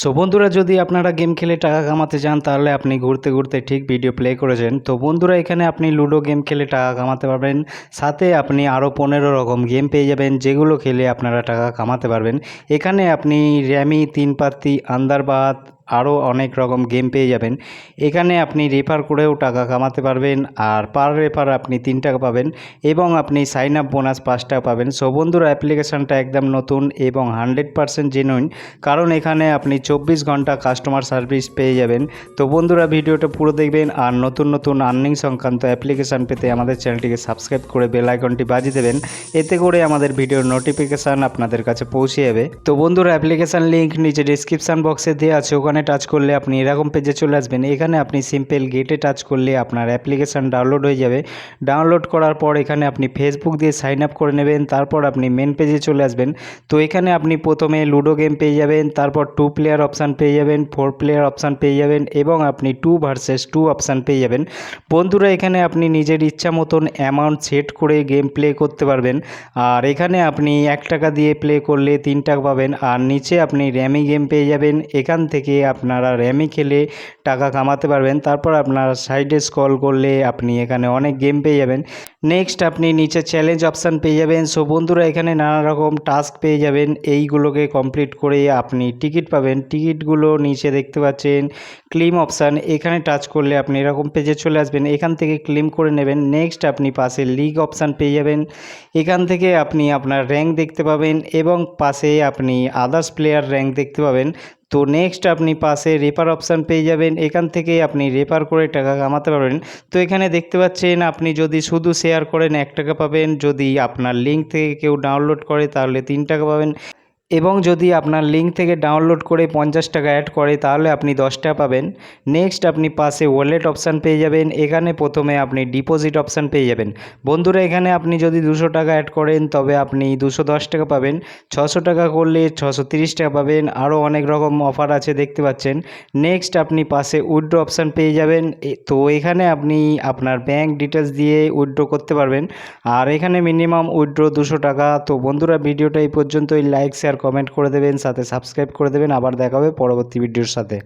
So বন্ধুরা, যদি আপনারা গেম খেলে টাকা কামাতে চান তাহলে আপনি ঘুরতে ঘুরতে ঠিক ভিডিও প্লে করেছেন। তো বন্ধুরা, এখানে আপনি লুডো গেম খেলে টাকা কামাতে পারবেন। সাথে আপনি আরও 15 রকম গেম পেয়ে যাবেন, যেগুলো খেলে আপনারা টাকা কামাতে পারবেন। এখানে আপনি র্যামি, 3 পাত্তি, আন্দারবাত, আরও অনেক রকম গেম পেয়ে যাবেন। এখানে আপনি রেফার করেও টাকা কামাতে পারবেন, আর পার রেফার আপনি 3 টাকা পাবেন এবং আপনি সাইন আপ বোনাস 5 টাকা পাবেন। সো বন্ধুরা, অ্যাপ্লিকেশানটা একদম নতুন এবং 100% জেনুইন, কারণ এখানে আপনি 24 ঘন্টা কাস্টমার সার্ভিস পেয়ে যাবেন। তো বন্ধুরা, ভিডিওটা পুরো দেখবেন আর নতুন নতুন আর্নিং সংক্রান্ত অ্যাপ্লিকেশান পেতে আমাদের চ্যানেলটিকে সাবস্ক্রাইব করে বেল আইকনটি বাজিয়ে দেবেন। এতে করে আমাদের ভিডিওর নোটিফিকেশান আপনাদের কাছে পৌঁছে যাবে। তো বন্ধুরা, অ্যাপ্লিকেশান লিঙ্ক নিচে ডিসক্রিপশান বক্সে দেওয়া আছে, ওখানে টাচ করলে আপনি এরকম পেজে চলে আসবেন। এখানে আপনি সিম্পল গেটে টাচ করলে আপনার অ্যাপ্লিকেশান ডাউনলোড হয়ে যাবে। ডাউনলোড করার পর এখানে আপনি ফেসবুক দিয়ে সাইন আপ করে নেবেন, তারপর আপনি মেন পেজে চলে আসবেন। তো এখানে আপনি প্রথমে লুডো গেম পেয়ে যাবেন, তারপর 2 প্লেয়ার অপশান পেয়ে যাবেন, 4 প্লেয়ার অপশান পেয়ে যাবেন এবং আপনি 2 ভার্সেস 2 অপশান পেয়ে যাবেন। বন্ধুরা, এখানে আপনি নিজের ইচ্ছা মতন অ্যামাউন্ট সেট করে গেম প্লে করতে পারবেন। আর এখানে আপনি 1 টাকা দিয়ে প্লে করলে 3 টাকা পাবেন। আর নিচে আপনি র্যামি গেম পেয়ে যাবেন, এখান থেকে আপনারা র্যামি খেলে টাকা কামাতে পারবেন। তারপর আপনার সাইডে স্ক্রল করলে আপনি এখানে অনেক গেম পেয়ে যাবেন। নেক্সট আপনি নিচে চ্যালেঞ্জ অপশান পেয়ে যাবেন। সো বন্ধুরা, এখানে নানা রকম টাস্ক পেয়ে যাবেন, এইগুলোকে কমপ্লিট করে আপনি টিকিট পাবেন। টিকিটগুলো নিচে দেখতে পাচ্ছেন ক্লেম অপশান, এখানে টাচ করলে আপনি এরকম পেজে চলে আসবেন, এখান থেকে ক্লেম করে নেবেন। নেক্সট আপনি পাশে লিগ অপশান পেয়ে যাবেন, এখান থেকে আপনি আপনার র্যাঙ্ক দেখতে পাবেন এবং পাশে আপনি আদার্স প্লেয়ার র্যাঙ্ক দেখতে পাবেন। তো নেক্সট আপনি পাশে রেফার অপশান পেয়ে যাবেন, এখান থেকে আপনি রেফার করে টাকা কামাতে পারবেন। তো এখানে দেখতে পাচ্ছেন আপনি যদি শুধু শেয়ার করেন 1 টাকা পাবেন, যদি আপনার লিঙ্ক থেকে কেউ ডাউনলোড করে তাহলে 3 টাকা পাবেন এবং যদি আপনার লিঙ্ক থেকে ডাউনলোড করে 50 টাকা অ্যাড করে তাহলে আপনি 10 টাকা পাবেন। নেক্সট আপনি পাশে ওয়ালেট অপশান পেয়ে যাবেন, এখানে প্রথমে আপনি ডিপোজিট অপশান পেয়ে যাবেন। বন্ধুরা, এখানে আপনি যদি 200 টাকা অ্যাড করেন তবে আপনি 210 টাকা পাবেন, 600 টাকা করলে 630 টাকা পাবেন, আরও অনেক রকম অফার আছে দেখতে পাচ্ছেন। নেক্সট আপনি পাশে উইথড্র অপশান পেয়ে যাবেন। তো এখানে আপনি আপনার ব্যাঙ্ক ডিটেলস দিয়ে উইথড্র করতে পারবেন, আর এখানে মিনিমাম উইথড্র 200 টাকা। তো বন্ধুরা, ভিডিওটা এই পর্যন্তই। লাইক, শেয়ার, কমেন্ট করে দেবেন, সাথে সাবস্ক্রাইব করে দেবেন। আবার দেখা হবে পরবর্তী ভিডিওর সাথে।